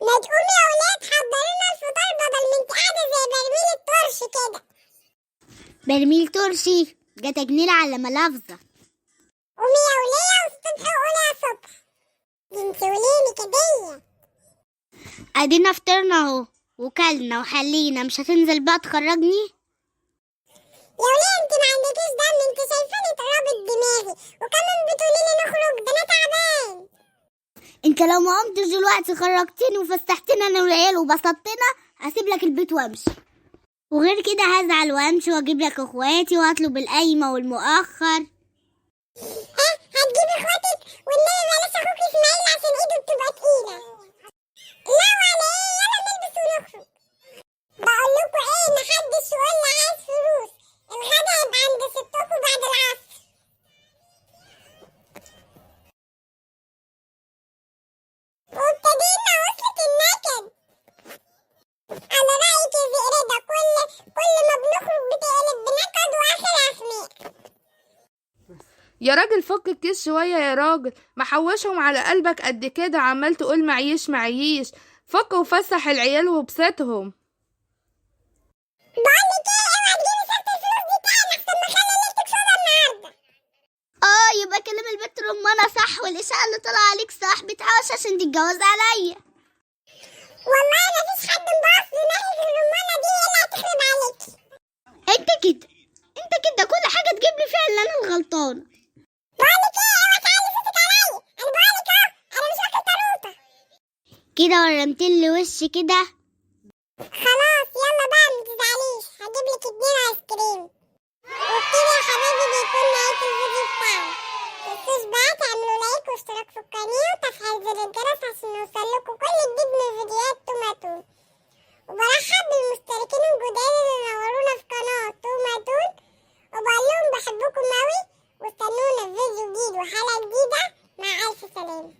ما تقومي يا ولاد حضري لنا الفطار بدل ما انت قاعده زي برميل الطرش كده. برميل ترشي جت جنينة على ملافظة. قومي يا وليه والصبح قولي يا صبح. دي انت وليه نكديه. ادينا فطرنا اهو وكلنا وحلينا، مش هتنزل بقى تخرجني؟ يا وليه انت ما عندكيش دم، انت شايفاني اتقربت دماغي وكمان بتقولي لي نخرج، ده انا تعبان. انت لو ما قمتش دلوقتي خرجتني وفسحتنا انا والعيال وبسطتنا هسيب لك البيت وامشي، وغير كده هزعل وامشي واجيب لك اخواتي واطلب القايمة والمؤخر. ها هتجيبي اخواتك؟ والنبي بلاش اخوك اسماعيل عشان ايده بتبقى تقيله. لا ولا ايه، يلا نلبس ونخرج. بقول لكم ايه، محدش يقول لي عايز فلوس، الغدا هيبقى عند ستكم بعد العصر. وابتدينا وصلت النكد. على رأيك يا زئرة، كل ما بنخرج بتقلب بنكد واخر اسماء. يا راجل فك الكيس شوية يا راجل، محوشهم على قلبك قد كده عمال تقول معيش معيش. فك وفسح العيال وبسطهم. بقولك ايه، اوعى تجيبي سيرة الفلوس دي تاني احسن ما اخلي ليلتك سودا النهارده. يبقى كلام البت رمانة صح، والاشاعة اللي طلع عليك صح، بتحوش عشان تتجوز عليا. والله مفيش حد مباص ناحية الرمانة دي الا هتخرب عليكي. انت كده كل حاجة تجيب لي فيها اللي انا الغلطانة. بقولك ايه، اوعى تعلي صوتك عليا، انا بقولك اهو انا مش واكل طروطة. كده ورمتلي وشي كده. خلاص يلا بقى متزعليش، هجيبلك 2 ايس كريم. وبكده يا حبايبي بيكون نهاية الفيديو بتاعنا. متنسوش بقى تعملوا لايك واشتراك في القناة وتفعيل زر الجرس عشان يوصلكوا كل جديد من فيديوهات توماتون. وبرحب بالمشتركين الجداد اللي نورونا في قناة توماتون، وبقول لهم بحبكم اوي، واستنونا في فيديو جديد وحلقة جديدة. مع ألف سلامة.